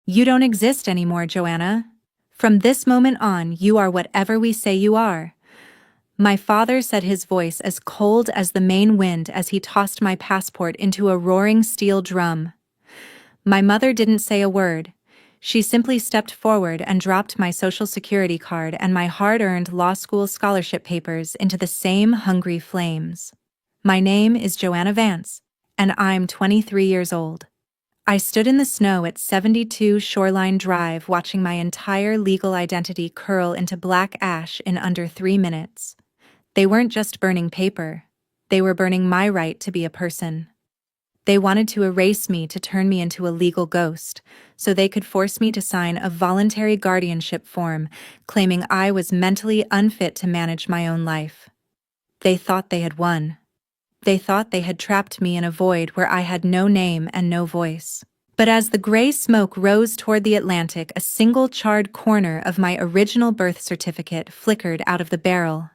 You don't exist anymore, Joanna. From this moment on, you are whatever we say you are. My father said, his voice as cold as the Maine wind as he tossed my passport into a roaring steel drum. My mother didn't say a word. She simply stepped forward and dropped my social security card and my hard-earned law school scholarship papers into the same hungry flames. My name is Joanna Vance, and I'm 23 years old. I stood in the snow at 72 Shoreline Drive watching my entire legal identity curl into black ash in under 3 minutes. They weren't just burning paper. They were burning my right to be a person. They wanted to erase me to turn me into a legal ghost, so they could force me to sign a voluntary guardianship form claiming I was mentally unfit to manage my own life. They thought they had won. They thought they had trapped me in a void where I had no name and no voice. But as the gray smoke rose toward the Atlantic, a single charred corner of my original birth certificate flickered out of the barrel.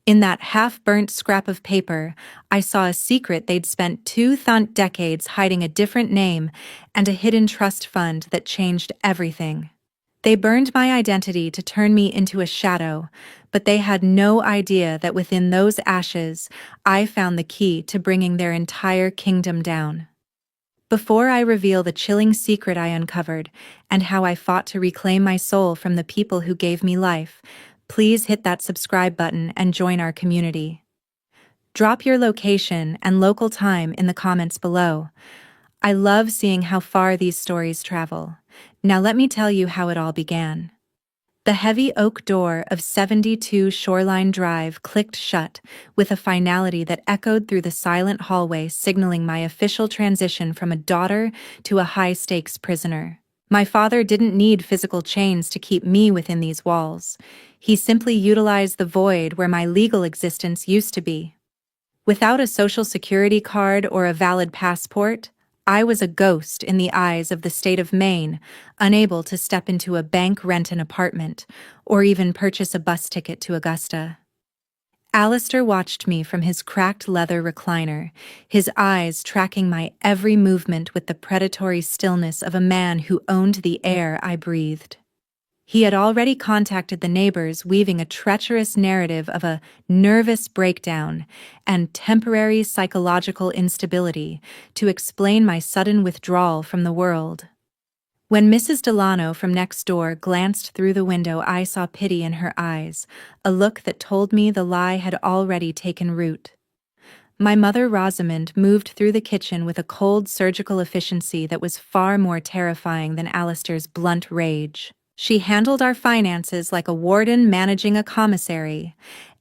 In that half-burnt scrap of paper, I saw a secret they'd spent 2 decades hiding, a different name and a hidden trust fund that changed everything. They burned my identity to turn me into a shadow, but they had no idea that within those ashes, I found the key to bringing their entire kingdom down. Before I reveal the chilling secret I uncovered and how I fought to reclaim my soul from the people who gave me life, please hit that subscribe button and join our community. Drop your location and local time in the comments below. I love seeing how far these stories travel. Now let me tell you how it all began. The heavy oak door of 72 Shoreline Drive clicked shut with a finality that echoed through the silent hallway, signaling my official transition from a daughter to a high-stakes prisoner. My father didn't need physical chains to keep me within these walls. He simply utilized the void where my legal existence used to be. Without a social security card or a valid passport, I was a ghost in the eyes of the state of Maine, unable to step into a bank, rent an apartment, or even purchase a bus ticket to Augusta. Alistair watched me from his cracked leather recliner, his eyes tracking my every movement with the predatory stillness of a man who owned the air I breathed. He had already contacted the neighbors, weaving a treacherous narrative of a nervous breakdown and temporary psychological instability to explain my sudden withdrawal from the world. When Mrs. Delano from next door glanced through the window, I saw pity in her eyes, a look that told me the lie had already taken root. My mother, Rosamond, moved through the kitchen with a cold surgical efficiency that was far more terrifying than Alistair's blunt rage. She handled our finances like a warden managing a commissary.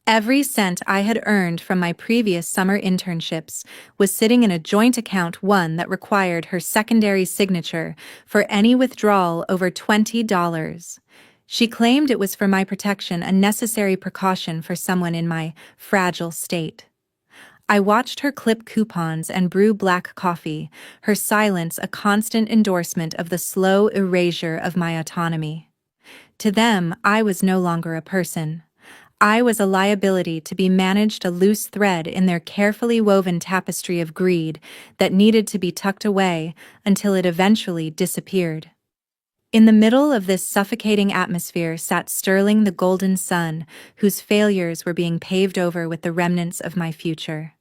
Every cent I had earned from my previous summer internships was sitting in a joint account, one that required her secondary signature for any withdrawal over $20. She claimed it was for my protection, a necessary precaution for someone in my fragile state. I watched her clip coupons and brew black coffee, her silence a constant endorsement of the slow erasure of my autonomy. To them, I was no longer a person. I was a liability to be managed, a loose thread in their carefully woven tapestry of greed that needed to be tucked away until it eventually disappeared. In the middle of this suffocating atmosphere sat Sterling, the golden son, whose failures were being paved over with the remnants of my future.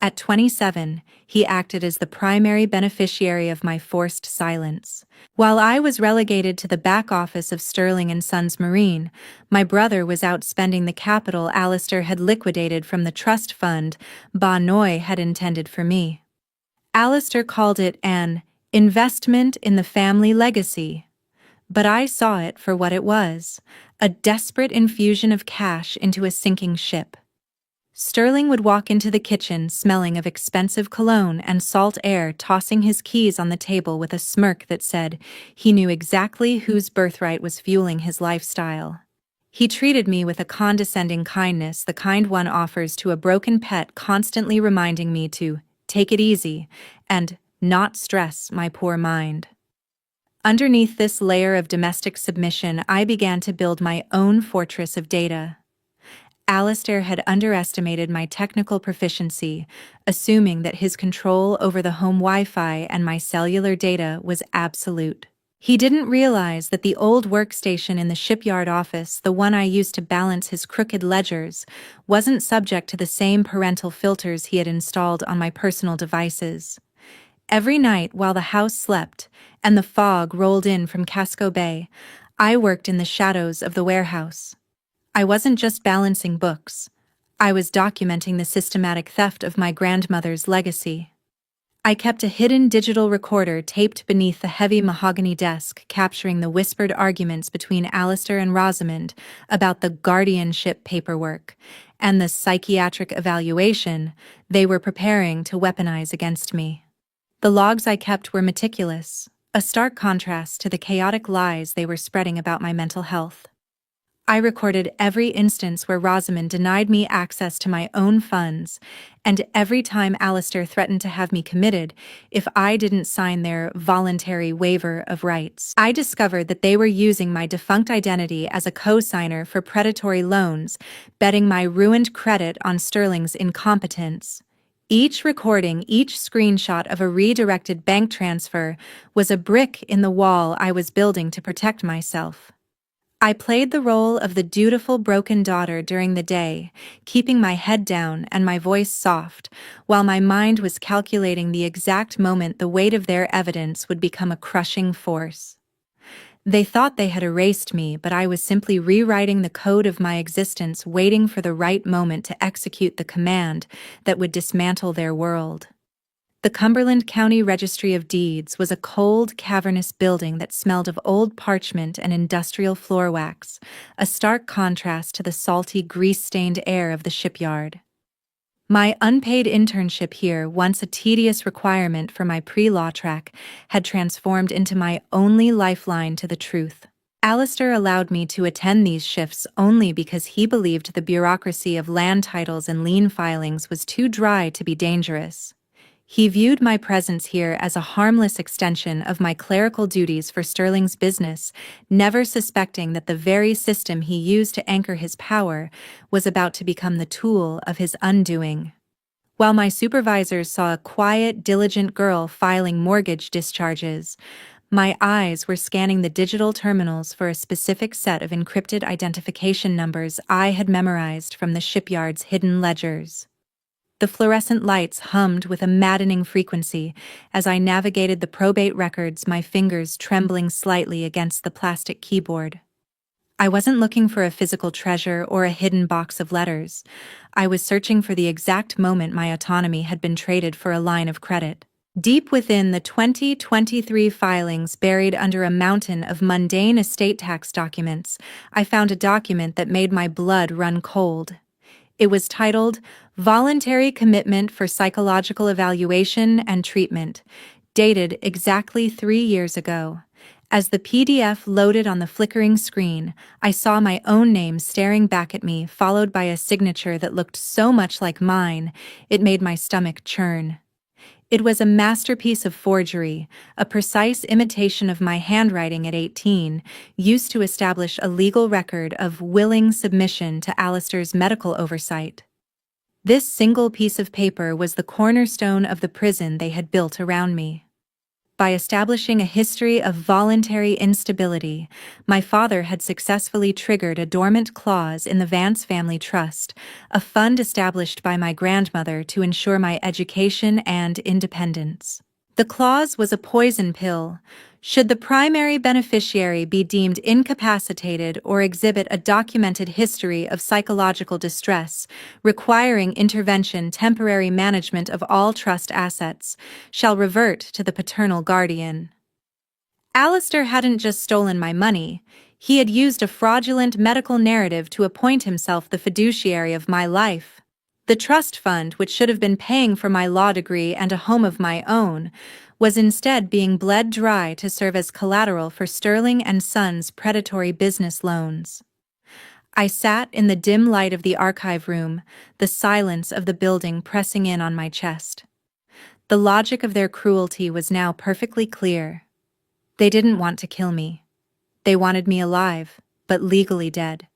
At 27, he acted as the primary beneficiary of my forced silence. While I was relegated to the back office of Sterling & Sons Marine, my brother was out spending the capital Alistair had liquidated from the trust fund Noy had intended for me. Alistair called it an investment in the family legacy, but I saw it for what it was, a desperate infusion of cash into a sinking ship. Sterling would walk into the kitchen smelling of expensive cologne and salt air, tossing his keys on the table with a smirk that said he knew exactly whose birthright was fueling his lifestyle. He treated me with a condescending kindness, the kind one offers to a broken pet, constantly reminding me to take it easy and not stress my poor mind. Underneath this layer of domestic submission, I began to build my own fortress of data. Alistair had underestimated my technical proficiency, assuming that his control over the home Wi-Fi and my cellular data was absolute. He didn't realize that the old workstation in the shipyard office, the one I used to balance his crooked ledgers, wasn't subject to the same parental filters he had installed on my personal devices. Every night while the house slept and the fog rolled in from Casco Bay, I worked in the shadows of the warehouse. I wasn't just balancing books. I was documenting the systematic theft of my grandmother's legacy. I kept a hidden digital recorder taped beneath the heavy mahogany desk, capturing the whispered arguments between Alistair and Rosamond about the guardianship paperwork and the psychiatric evaluation they were preparing to weaponize against me. The logs I kept were meticulous, a stark contrast to the chaotic lies they were spreading about my mental health. I recorded every instance where Rosamond denied me access to my own funds, and every time Alistair threatened to have me committed if I didn't sign their voluntary waiver of rights. I discovered that they were using my defunct identity as a co-signer for predatory loans, betting my ruined credit on Sterling's incompetence. Each recording, each screenshot of a redirected bank transfer was a brick in the wall I was building to protect myself. I played the role of the dutiful broken daughter during the day, keeping my head down and my voice soft, while my mind was calculating the exact moment the weight of their evidence would become a crushing force. They thought they had erased me, but I was simply rewriting the code of my existence, waiting for the right moment to execute the command that would dismantle their world. The Cumberland County Registry of Deeds was a cold, cavernous building that smelled of old parchment and industrial floor wax, a stark contrast to the salty, grease-stained air of the shipyard. My unpaid internship here, once a tedious requirement for my pre-law track, had transformed into my only lifeline to the truth. Alistair allowed me to attend these shifts only because he believed the bureaucracy of land titles and lien filings was too dry to be dangerous. He viewed my presence here as a harmless extension of my clerical duties for Sterling's business, never suspecting that the very system he used to anchor his power was about to become the tool of his undoing. While my supervisors saw a quiet, diligent girl filing mortgage discharges, my eyes were scanning the digital terminals for a specific set of encrypted identification numbers I had memorized from the shipyard's hidden ledgers. The fluorescent lights hummed with a maddening frequency as I navigated the probate records, my fingers trembling slightly against the plastic keyboard. I wasn't looking for a physical treasure or a hidden box of letters. I was searching for the exact moment my autonomy had been traded for a line of credit. Deep within the 2023 filings buried under a mountain of mundane estate tax documents, I found a document that made my blood run cold. It was titled, Voluntary Commitment for Psychological Evaluation and Treatment, dated exactly 3 years ago. As the PDF loaded on the flickering screen, I saw my own name staring back at me, followed by a signature that looked so much like mine, it made my stomach churn. It was a masterpiece of forgery, a precise imitation of my handwriting at 18, used to establish a legal record of willing submission to Alistair's medical oversight. This single piece of paper was the cornerstone of the prison they had built around me. By establishing a history of voluntary instability, my father had successfully triggered a dormant clause in the Vance Family Trust, a fund established by my grandmother to ensure my education and independence. The clause was a poison pill. Should the primary beneficiary be deemed incapacitated or exhibit a documented history of psychological distress, requiring intervention, temporary management of all trust assets shall revert to the paternal guardian. Alistair hadn't just stolen my money, he had used a fraudulent medical narrative to appoint himself the fiduciary of my life. The trust fund, which should have been paying for my law degree and a home of my own, was instead being bled dry to serve as collateral for Sterling and Sons' predatory business loans. I sat in the dim light of the archive room, the silence of the building pressing in on my chest. The logic of their cruelty was now perfectly clear. They didn't want to kill me. They wanted me alive, but legally dead.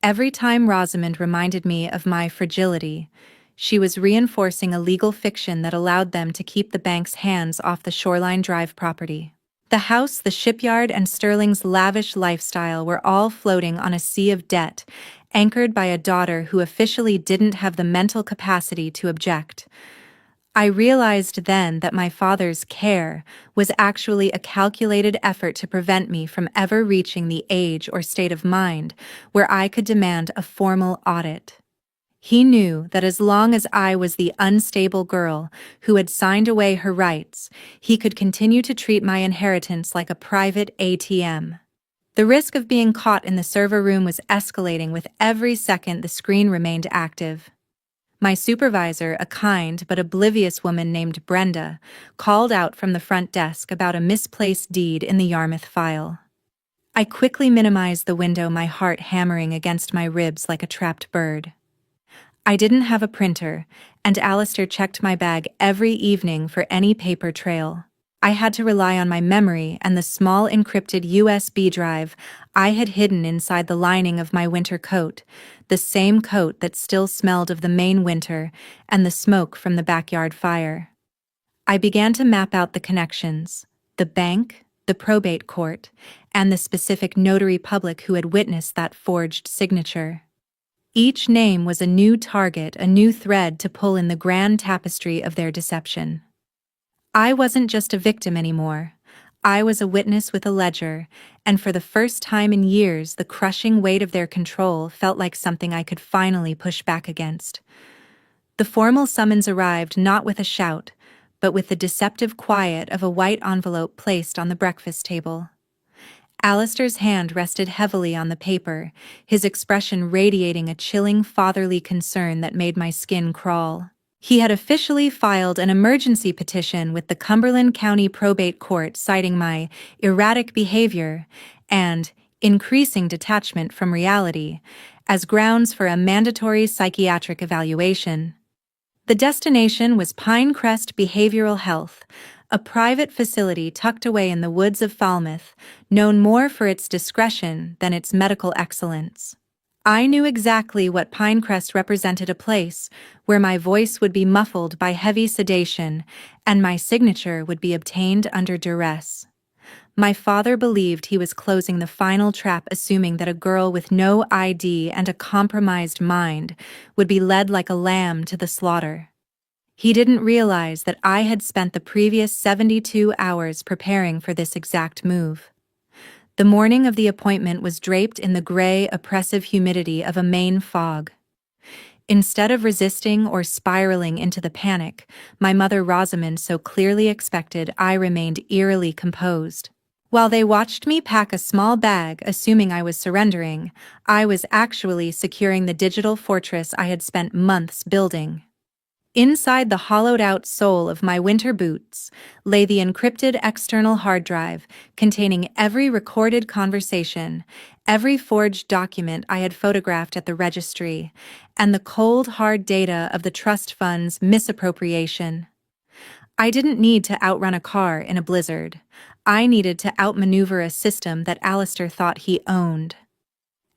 Every time Rosamond reminded me of my fragility, she was reinforcing a legal fiction that allowed them to keep the bank's hands off the Shoreline Drive property. The house, the shipyard, and Sterling's lavish lifestyle were all floating on a sea of debt, anchored by a daughter who officially didn't have the mental capacity to object. I realized then that my father's care was actually a calculated effort to prevent me from ever reaching the age or state of mind where I could demand a formal audit. He knew that as long as I was the unstable girl who had signed away her rights, he could continue to treat my inheritance like a private ATM. The risk of being caught in the server room was escalating with every second the screen remained active. My supervisor, a kind but oblivious woman named Brenda, called out from the front desk about a misplaced deed in the Yarmouth file. I quickly minimized the window, my heart hammering against my ribs like a trapped bird. I didn't have a printer, and Alistair checked my bag every evening for any paper trail. I had to rely on my memory and the small encrypted USB drive I had hidden inside the lining of my winter coat, the same coat that still smelled of the Maine winter and the smoke from the backyard fire. I began to map out the connections: the bank, the probate court, and the specific notary public who had witnessed that forged signature. Each name was a new target, a new thread to pull in the grand tapestry of their deception. I wasn't just a victim anymore. I was a witness with a ledger, and for the first time in years, the crushing weight of their control felt like something I could finally push back against. The formal summons arrived not with a shout, but with the deceptive quiet of a white envelope placed on the breakfast table. Alistair's hand rested heavily on the paper, his expression radiating a chilling fatherly concern that made my skin crawl. He had officially filed an emergency petition with the Cumberland County Probate Court citing my erratic behavior and increasing detachment from reality as grounds for a mandatory psychiatric evaluation. The destination was Pinecrest Behavioral Health, a private facility tucked away in the woods of Falmouth, known more for its discretion than its medical excellence. I knew exactly what Pinecrest represented: a place where my voice would be muffled by heavy sedation and my signature would be obtained under duress. My father believed he was closing the final trap, assuming that a girl with no ID and a compromised mind would be led like a lamb to the slaughter. He didn't realize that I had spent the previous 72 hours preparing for this exact move. The morning of the appointment was draped in the gray, oppressive humidity of a Maine fog. Instead of resisting or spiraling into the panic my mother Rosamond so clearly expected, I remained eerily composed. While they watched me pack a small bag, assuming I was surrendering, I was actually securing the digital fortress I had spent months building. Inside the hollowed-out sole of my winter boots lay the encrypted external hard drive containing every recorded conversation, every forged document I had photographed at the registry, and the cold, hard data of the trust fund's misappropriation. I didn't need to outrun a car in a blizzard. I needed to outmaneuver a system that Alistair thought he owned.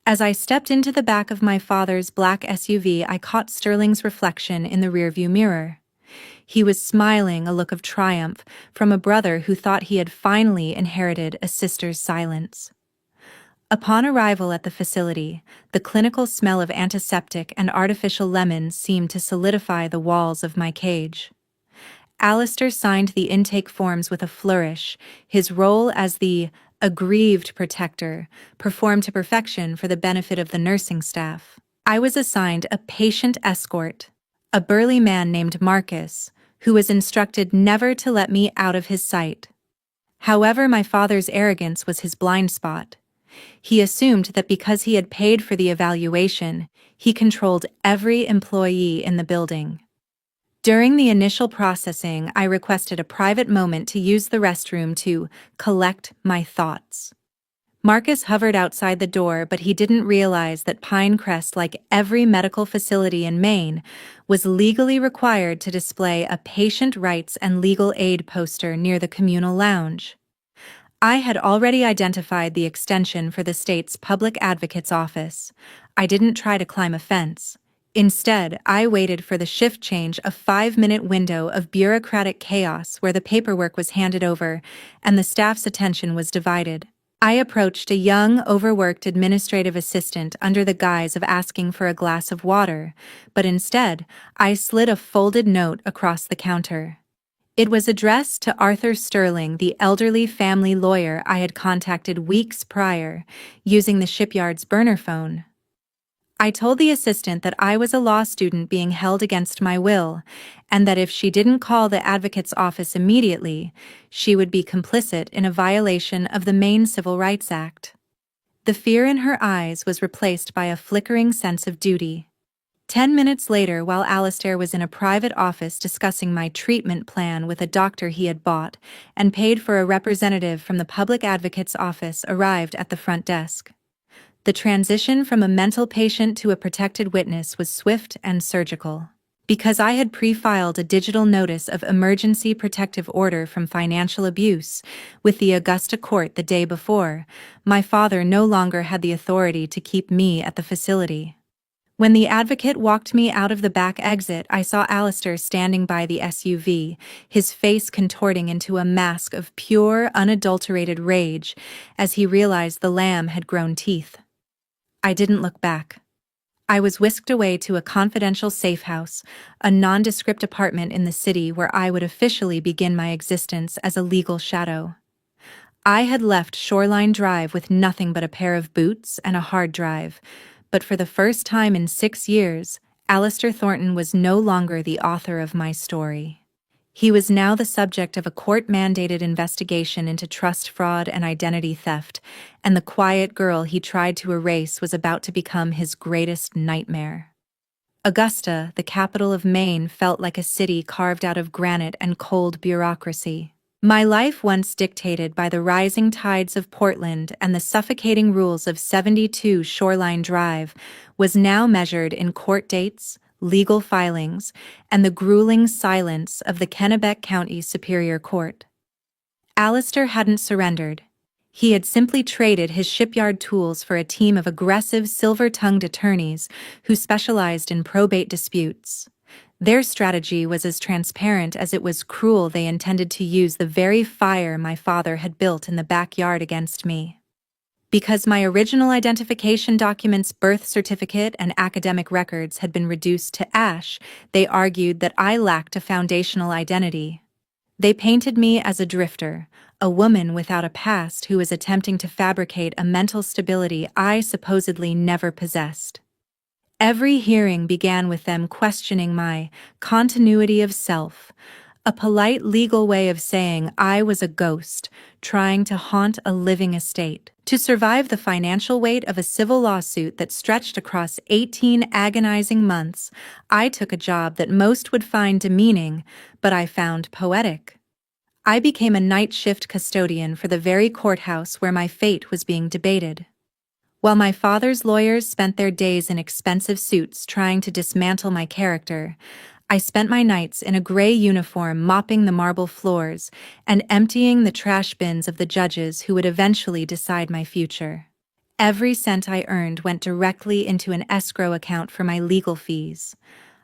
As I stepped into the back of my father's black SUV, I caught Sterling's reflection in the rearview mirror. He was smiling, a look of triumph from a brother who thought he had finally inherited a sister's silence. Upon arrival at the facility, the clinical smell of antiseptic and artificial lemons seemed to solidify the walls of my cage. Alistair signed the intake forms with a flourish, his role as the aggrieved protector performed to perfection for the benefit of the nursing staff. I was assigned a patient escort, a burly man named Marcus, who was instructed never to let me out of his sight. However, my father's arrogance was his blind spot. He assumed that because he had paid for the evaluation, he controlled every employee in the building. During the initial processing, I requested a private moment to use the restroom to collect my thoughts. Marcus hovered outside the door, but he didn't realize that Pinecrest, like every medical facility in Maine, was legally required to display a patient rights and legal aid poster near the communal lounge. I had already identified the extension for the state's public advocate's office. I didn't try to climb a fence. Instead, I waited for the shift change, a 5-minute window of bureaucratic chaos where the paperwork was handed over and the staff's attention was divided. I approached a young, overworked administrative assistant under the guise of asking for a glass of water, but instead, I slid a folded note across the counter. It was addressed to Arthur Sterling, the elderly family lawyer I had contacted weeks prior, using the shipyard's burner phone. I told the assistant that I was a law student being held against my will, and that if she didn't call the advocate's office immediately, she would be complicit in a violation of the Maine Civil Rights Act. The fear in her eyes was replaced by a flickering sense of duty. 10 minutes later, while Alistair was in a private office discussing my treatment plan with a doctor he had bought and paid for, a representative from the public advocate's office arrived at the front desk. The transition from a mental patient to a protected witness was swift and surgical. Because I had pre-filed a digital notice of emergency protective order from financial abuse with the Augusta court the day before, my father no longer had the authority to keep me at the facility. When the advocate walked me out of the back exit, I saw Alistair standing by the SUV, his face contorting into a mask of pure, unadulterated rage as he realized the lamb had grown teeth. I didn't look back. I was whisked away to a confidential safe house, a nondescript apartment in the city where I would officially begin my existence as a legal shadow. I had left Shoreline Drive with nothing but a pair of boots and a hard drive, but for the first time in 6 years, Alistair Thornton was no longer the author of my story. He was now the subject of a court-mandated investigation into trust fraud and identity theft, and the quiet girl he tried to erase was about to become his greatest nightmare. Augusta, the capital of Maine, felt like a city carved out of granite and cold bureaucracy. My life, once dictated by the rising tides of Portland and the suffocating rules of 72 Shoreline Drive, was now measured in court dates, legal filings, and the grueling silence of the Kennebec County Superior Court. Alistair hadn't surrendered. He had simply traded his shipyard tools for a team of aggressive, silver-tongued attorneys who specialized in probate disputes. Their strategy was as transparent as it was cruel. They intended to use the very fire my father had built in the backyard against me. Because my original identification documents, birth certificate, and academic records had been reduced to ash, they argued that I lacked a foundational identity. They painted me as a drifter, a woman without a past who was attempting to fabricate a mental stability I supposedly never possessed. Every hearing began with them questioning my continuity of self, a polite legal way of saying I was a ghost, trying to haunt a living estate. To survive the financial weight of a civil lawsuit that stretched across 18 agonizing months, I took a job that most would find demeaning, but I found poetic. I became a night shift custodian for the very courthouse where my fate was being debated. While my father's lawyers spent their days in expensive suits trying to dismantle my character, I spent my nights in a gray uniform mopping the marble floors and emptying the trash bins of the judges who would eventually decide my future. Every cent I earned went directly into an escrow account for my legal fees.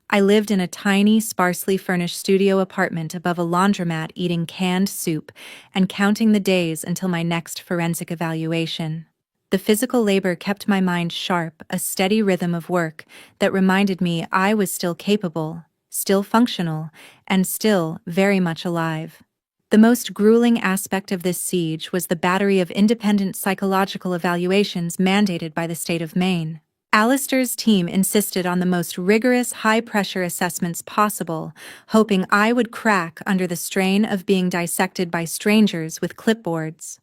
I lived in a tiny, sparsely furnished studio apartment above a laundromat, eating canned soup and counting the days until my next forensic evaluation. The physical labor kept my mind sharp, a steady rhythm of work that reminded me I was still capable, still functional, and still very much alive. The most grueling aspect of this siege was the battery of independent psychological evaluations mandated by the state of Maine. Alistair's team insisted on the most rigorous, high-pressure assessments possible, hoping I would crack under the strain of being dissected by strangers with clipboards.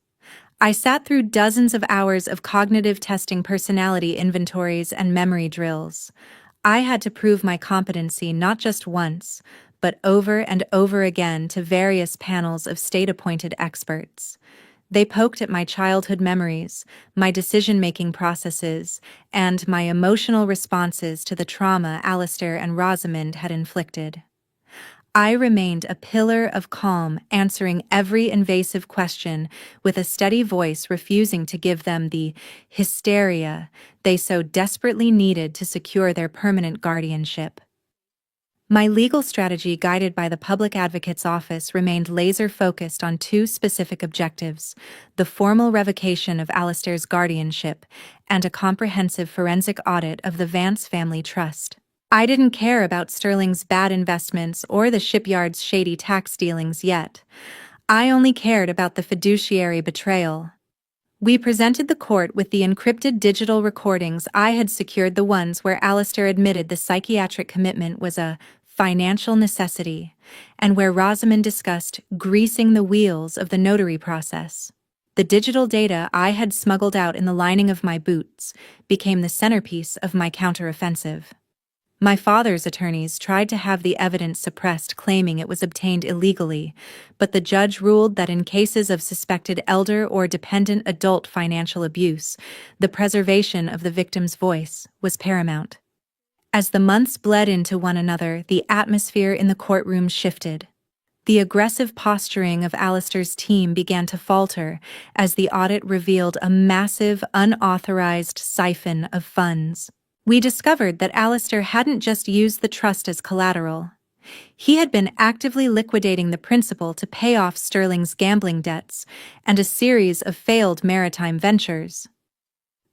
I sat through dozens of hours of cognitive testing, personality inventories, and memory drills. I had to prove my competency not just once, but over and over again to various panels of state-appointed experts. They poked at my childhood memories, my decision-making processes, and my emotional responses to the trauma Alistair and Rosamond had inflicted. I remained a pillar of calm, answering every invasive question with a steady voice, refusing to give them the hysteria they so desperately needed to secure their permanent guardianship. My legal strategy, guided by the public advocate's office, remained laser-focused on two specific objectives: the formal revocation of Alistair's guardianship and a comprehensive forensic audit of the Vance family trust. I didn't care about Sterling's bad investments or the shipyard's shady tax dealings yet. I only cared about the fiduciary betrayal. We presented the court with the encrypted digital recordings I had secured, the ones where Alistair admitted the psychiatric commitment was a financial necessity, and where Rosamond discussed greasing the wheels of the notary process. The digital data I had smuggled out in the lining of my boots became the centerpiece of my counteroffensive. My father's attorneys tried to have the evidence suppressed, claiming it was obtained illegally, but the judge ruled that in cases of suspected elder or dependent adult financial abuse, the preservation of the victim's voice was paramount. As the months bled into one another, the atmosphere in the courtroom shifted. The aggressive posturing of Alistair's team began to falter as the audit revealed a massive, unauthorized siphon of funds. We discovered that Alistair hadn't just used the trust as collateral. He had been actively liquidating the principal to pay off Sterling's gambling debts and a series of failed maritime ventures.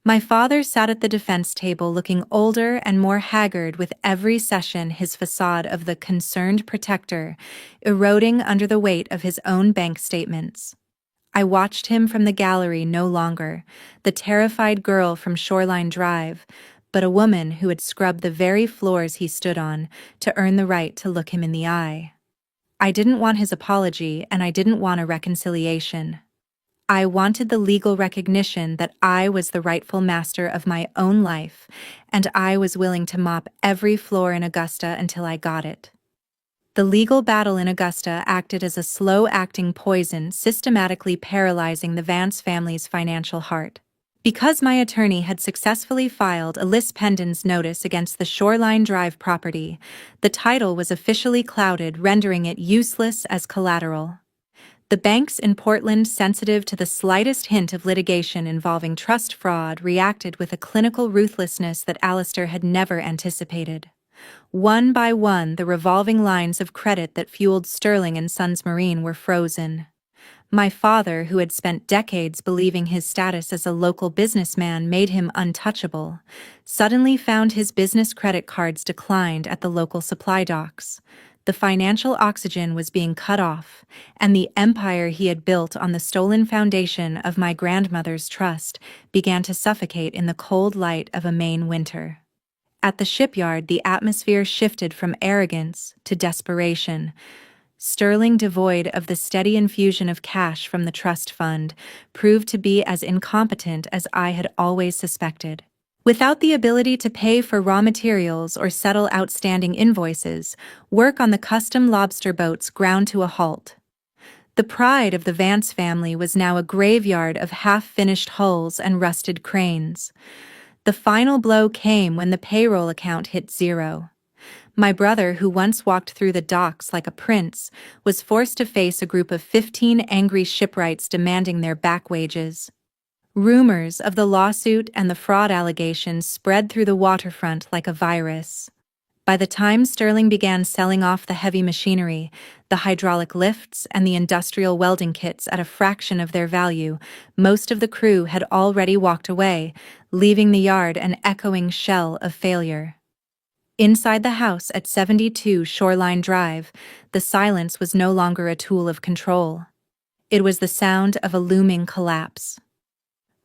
My father sat at the defense table, looking older and more haggard with every session, his facade of the concerned protector eroding under the weight of his own bank statements. I watched him from the gallery, no longer the terrified girl from Shoreline Drive, but a woman who had scrubbed the very floors he stood on to earn the right to look him in the eye. I didn't want his apology, and I didn't want a reconciliation. I wanted the legal recognition that I was the rightful master of my own life, and I was willing to mop every floor in Augusta until I got it. The legal battle in Augusta acted as a slow-acting poison, systematically paralyzing the Vance family's financial heart. Because my attorney had successfully filed a lis pendens notice against the Shoreline Drive property, the title was officially clouded, rendering it useless as collateral. The banks in Portland, sensitive to the slightest hint of litigation involving trust fraud, reacted with a clinical ruthlessness that Alistair had never anticipated. One by one, the revolving lines of credit that fueled Sterling and Sons Marine were frozen. My father, who had spent decades believing his status as a local businessman made him untouchable, suddenly found his business credit cards declined at the local supply docks. The financial oxygen was being cut off, and the empire he had built on the stolen foundation of my grandmother's trust began to suffocate in the cold light of a Maine winter. At the shipyard, the atmosphere shifted from arrogance to desperation. Sterling, devoid of the steady infusion of cash from the trust fund, proved to be as incompetent as I had always suspected. Without the ability to pay for raw materials or settle outstanding invoices, work on the custom lobster boats ground to a halt. The pride of the Vance family was now a graveyard of half-finished hulls and rusted cranes. The final blow came when the payroll account hit zero. My brother, who once walked through the docks like a prince, was forced to face a group of 15 angry shipwrights demanding their back wages. Rumors of the lawsuit and the fraud allegations spread through the waterfront like a virus. By the time Sterling began selling off the heavy machinery, the hydraulic lifts and the industrial welding kits at a fraction of their value, most of the crew had already walked away, leaving the yard an echoing shell of failure. Inside the house at 72 Shoreline Drive, the silence was no longer a tool of control. It was the sound of a looming collapse.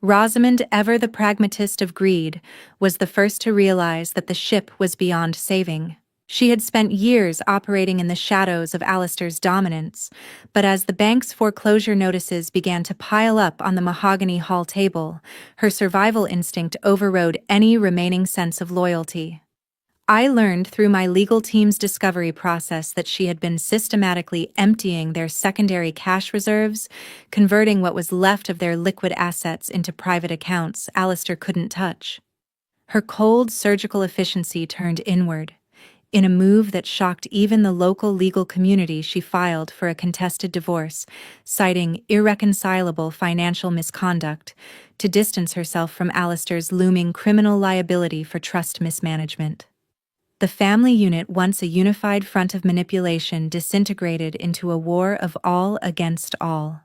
Rosamond, ever the pragmatist of greed, was the first to realize that the ship was beyond saving. She had spent years operating in the shadows of Alistair's dominance, but as the bank's foreclosure notices began to pile up on the mahogany hall table, her survival instinct overrode any remaining sense of loyalty. I learned through my legal team's discovery process that she had been systematically emptying their secondary cash reserves, converting what was left of their liquid assets into private accounts Alistair couldn't touch. Her cold, surgical efficiency turned inward. In a move that shocked even the local legal community, she filed for a contested divorce, citing irreconcilable financial misconduct, to distance herself from Alistair's looming criminal liability for trust mismanagement. The family unit, once a unified front of manipulation, disintegrated into a war of all against all.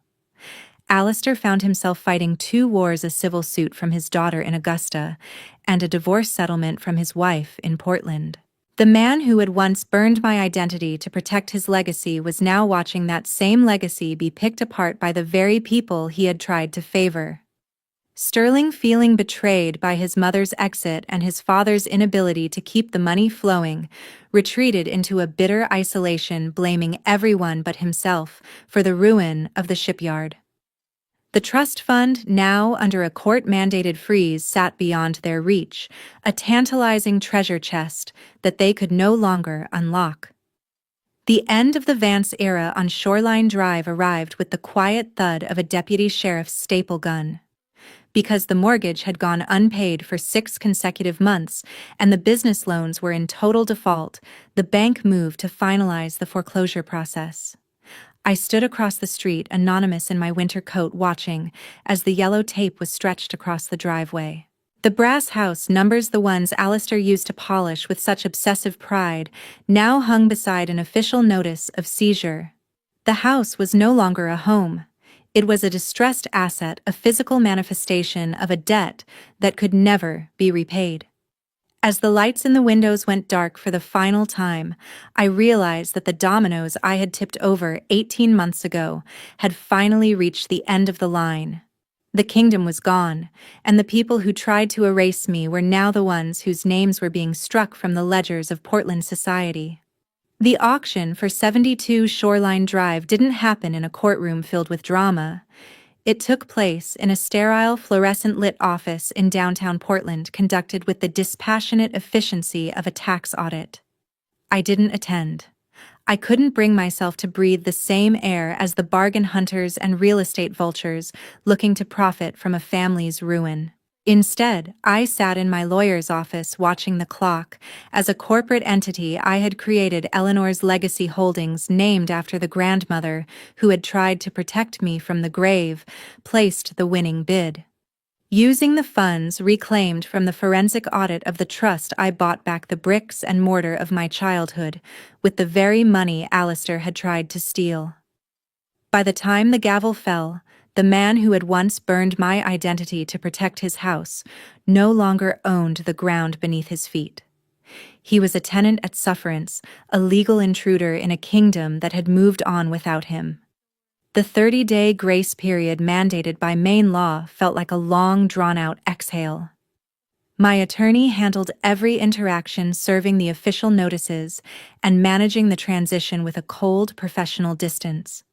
Alistair found himself fighting two wars: a civil suit from his daughter in Augusta and a divorce settlement from his wife in Portland. The man who had once burned my identity to protect his legacy was now watching that same legacy be picked apart by the very people he had tried to favor. Sterling, feeling betrayed by his mother's exit and his father's inability to keep the money flowing, retreated into a bitter isolation, blaming everyone but himself for the ruin of the shipyard. The trust fund, now under a court-mandated freeze, sat beyond their reach, a tantalizing treasure chest that they could no longer unlock. The end of the Vance era on Shoreline Drive arrived with the quiet thud of a deputy sheriff's staple gun. Because the mortgage had gone unpaid for 6 consecutive months and the business loans were in total default, the bank moved to finalize the foreclosure process. I stood across the street, anonymous in my winter coat, watching as the yellow tape was stretched across the driveway. The brass house numbers, the ones Alistair used to polish with such obsessive pride, now hung beside an official notice of seizure. The house was no longer a home. It was a distressed asset, a physical manifestation of a debt that could never be repaid. As the lights in the windows went dark for the final time, I realized that the dominoes I had tipped over 18 months ago had finally reached the end of the line. The kingdom was gone, and the people who tried to erase me were now the ones whose names were being struck from the ledgers of Portland society. The auction for 72 Shoreline Drive didn't happen in a courtroom filled with drama. It took place in a sterile, fluorescent-lit office in downtown Portland, conducted with the dispassionate efficiency of a tax audit. I didn't attend. I couldn't bring myself to breathe the same air as the bargain hunters and real estate vultures looking to profit from a family's ruin. Instead, I sat in my lawyer's office watching the clock as a corporate entity I had created, Eleanor's Legacy Holdings, named after the grandmother who had tried to protect me from the grave, placed the winning bid. Using the funds reclaimed from the forensic audit of the trust, I bought back the bricks and mortar of my childhood with the very money Alistair had tried to steal. By the time the gavel fell, the man who had once burned my identity to protect his house no longer owned the ground beneath his feet. He was a tenant at sufferance, a legal intruder in a kingdom that had moved on without him. The 30-day grace period mandated by Maine law felt like a long, drawn-out exhale. My attorney handled every interaction, serving the official notices and managing the transition with a cold, professional distance.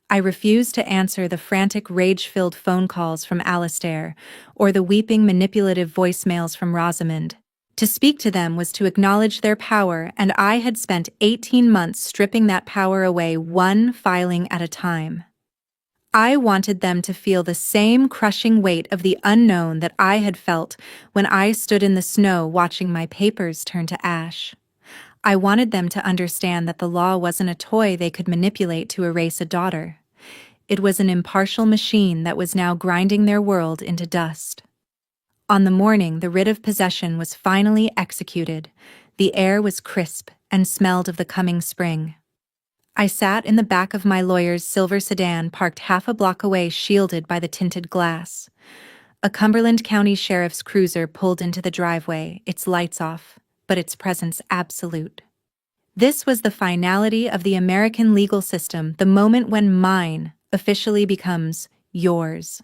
I refused to answer the frantic, rage-filled phone calls from Alistair or the weeping, manipulative voicemails from Rosamond. To speak to them was to acknowledge their power, and I had spent 18 months stripping that power away, one filing at a time. I wanted them to feel the same crushing weight of the unknown that I had felt when I stood in the snow watching my papers turn to ash. I wanted them to understand that the law wasn't a toy they could manipulate to erase a daughter. It was an impartial machine that was now grinding their world into dust. On the morning the writ of possession was finally executed, the air was crisp and smelled of the coming spring. I sat in the back of my lawyer's silver sedan, parked half a block away, shielded by the tinted glass. A Cumberland County Sheriff's cruiser pulled into the driveway, its lights off, but its presence absolute. This was the finality of the American legal system, the moment when mine officially becomes yours.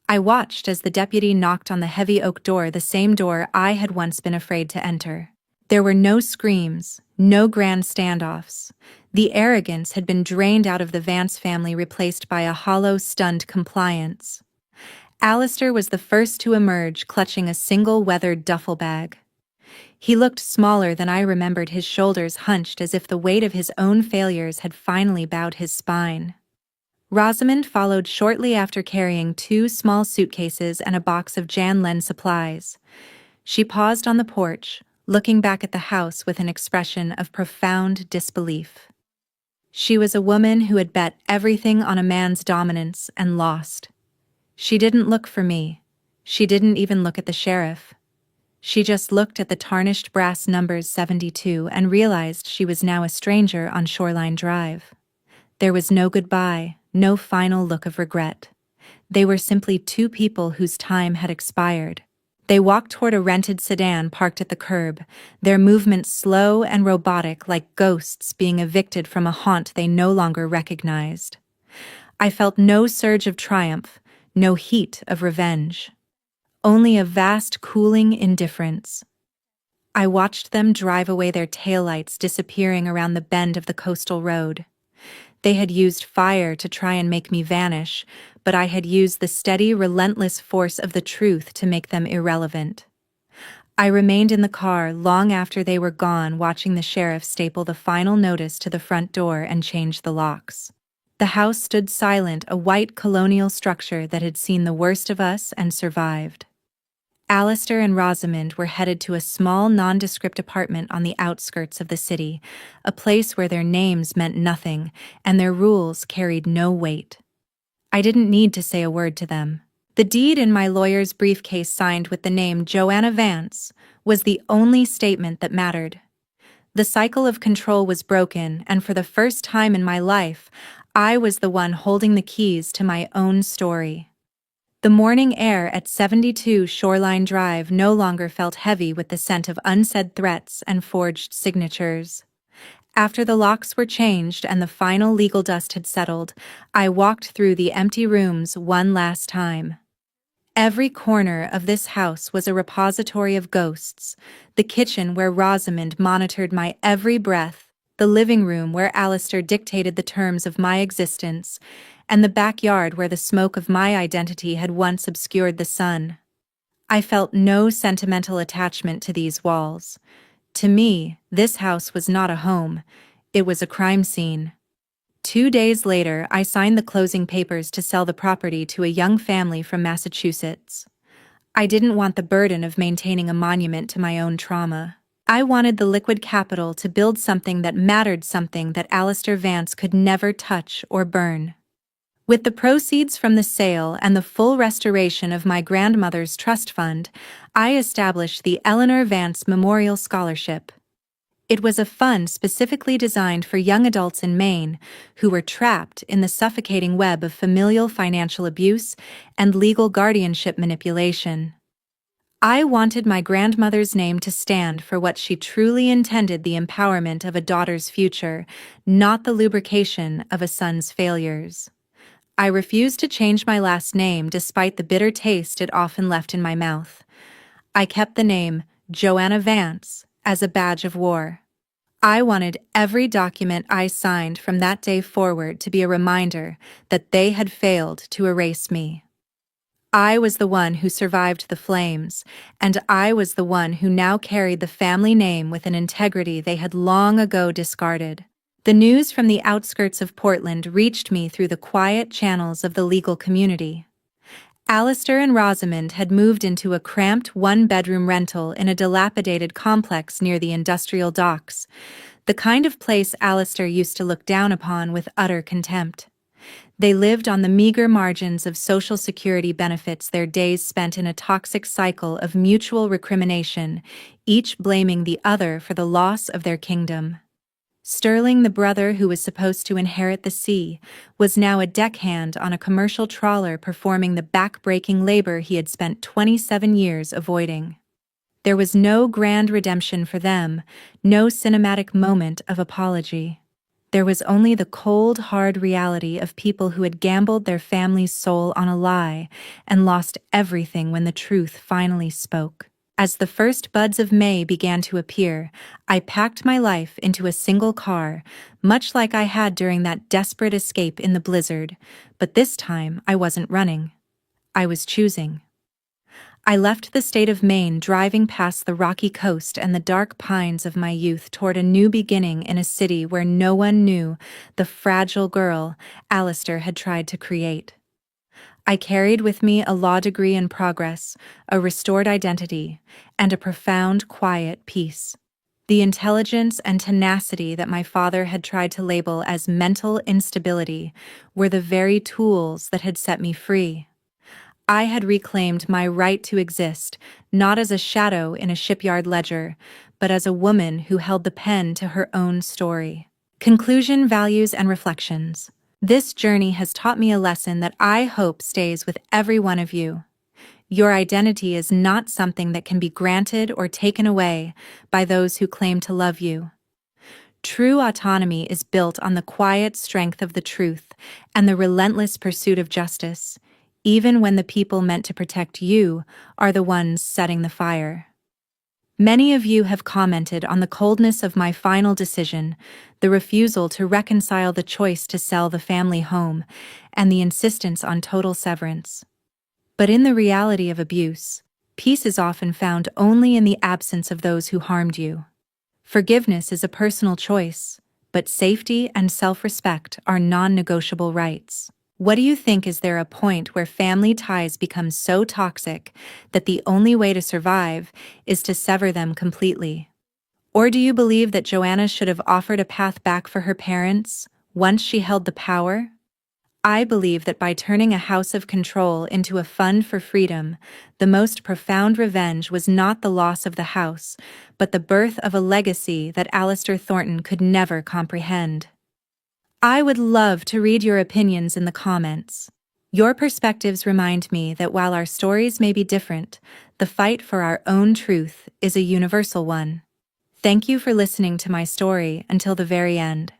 I watched as the deputy knocked on the heavy oak door, the same door I had once been afraid to enter. There were no screams, no grand standoffs. The arrogance had been drained out of the Vance family, replaced by a hollow, stunned compliance. Alistair was the first to emerge, clutching a single weathered duffel bag. He looked smaller than I remembered, his shoulders hunched as if the weight of his own failures had finally bowed his spine. Rosamond followed shortly after, carrying 2 small suitcases and a box of Jan Len supplies. She paused on the porch, looking back at the house with an expression of profound disbelief. She was a woman who had bet everything on a man's dominance and lost. She didn't look for me. She didn't even look at the sheriff. She just looked at the tarnished brass numbers 72 and realized she was now a stranger on Shoreline Drive. There was no goodbye, no final look of regret. They were simply two people whose time had expired. They walked toward a rented sedan parked at the curb, their movements slow and robotic like ghosts being evicted from a haunt they no longer recognized. I felt no surge of triumph, no heat of revenge. Only a vast cooling indifference. I watched them drive away, their taillights disappearing around the bend of the coastal road. They had used fire to try and make me vanish, but I had used the steady, relentless force of the truth to make them irrelevant. I remained in the car long after they were gone, watching the sheriff staple the final notice to the front door and change the locks. The house stood silent, a white colonial structure that had seen the worst of us and survived. Alistair and Rosamond were headed to a small, nondescript apartment on the outskirts of the city, a place where their names meant nothing and their rules carried no weight. I didn't need to say a word to them. The deed in my lawyer's briefcase signed with the name Joanna Vance was the only statement that mattered. The cycle of control was broken, and for the first time in my life, I was the one holding the keys to my own story. The morning air at 72 Shoreline Drive no longer felt heavy with the scent of unsaid threats and forged signatures. After the locks were changed and the final legal dust had settled, I walked through the empty rooms one last time. Every corner of this house was a repository of ghosts: the kitchen where Rosamond monitored my every breath, the living room where Alistair dictated the terms of my existence, and the backyard where the smoke of my identity had once obscured the sun. I felt no sentimental attachment to these walls. To me, this house was not a home, it was a crime scene. 2 days later, I signed the closing papers to sell the property to a young family from Massachusetts. I didn't want the burden of maintaining a monument to my own trauma. I wanted the liquid capital to build something that mattered, something that Alistair Vance could never touch or burn. With the proceeds from the sale and the full restoration of my grandmother's trust fund, I established the Eleanor Vance Memorial Scholarship. It was a fund specifically designed for young adults in Maine who were trapped in the suffocating web of familial financial abuse and legal guardianship manipulation. I wanted my grandmother's name to stand for what she truly intended: the empowerment of a daughter's future, not the lubrication of a son's failures. I refused to change my last name despite the bitter taste it often left in my mouth. I kept the name Joanna Vance as a badge of war. I wanted every document I signed from that day forward to be a reminder that they had failed to erase me. I was the one who survived the flames, and I was the one who now carried the family name with an integrity they had long ago discarded. The news from the outskirts of Portland reached me through the quiet channels of the legal community. Alistair and Rosamond had moved into a cramped one-bedroom rental in a dilapidated complex near the industrial docks, the kind of place Alistair used to look down upon with utter contempt. They lived on the meager margins of Social Security benefits, their days spent in a toxic cycle of mutual recrimination, each blaming the other for the loss of their kingdom. Sterling, the brother who was supposed to inherit the sea, was now a deckhand on a commercial trawler performing the back-breaking labor he had spent 27 years avoiding. There was no grand redemption for them, no cinematic moment of apology. There was only the cold, hard reality of people who had gambled their family's soul on a lie and lost everything when the truth finally spoke. As the first buds of May began to appear, I packed my life into a single car, much like I had during that desperate escape in the blizzard, but this time I wasn't running. I was choosing. I left the state of Maine, driving past the rocky coast and the dark pines of my youth toward a new beginning in a city where no one knew the fragile girl Alistair had tried to create. I carried with me a law degree in progress, a restored identity, and a profound, quiet peace. The intelligence and tenacity that my father had tried to label as mental instability were the very tools that had set me free. I had reclaimed my right to exist, not as a shadow in a shipyard ledger, but as a woman who held the pen to her own story. Conclusion, values, and reflections. This journey has taught me a lesson that I hope stays with every one of you. Your identity is not something that can be granted or taken away by those who claim to love you. True autonomy is built on the quiet strength of the truth and the relentless pursuit of justice, even when the people meant to protect you are the ones setting the fire. Many of you have commented on the coldness of my final decision, the refusal to reconcile the choice to sell the family home, and the insistence on total severance. But in the reality of abuse, peace is often found only in the absence of those who harmed you. Forgiveness is a personal choice, but safety and self-respect are non-negotiable rights. What do you think? Is there a point where family ties become so toxic that the only way to survive is to sever them completely? Or do you believe that Joanna should have offered a path back for her parents once she held the power? I believe that by turning a house of control into a fund for freedom, the most profound revenge was not the loss of the house, but the birth of a legacy that Alistair Thornton could never comprehend. I would love to read your opinions in the comments. Your perspectives remind me that while our stories may be different, the fight for our own truth is a universal one. Thank you for listening to my story until the very end.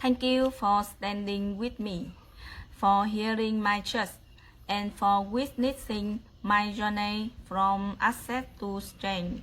Thank you for standing with me, for hearing my chest, and for witnessing my journey from access to strength.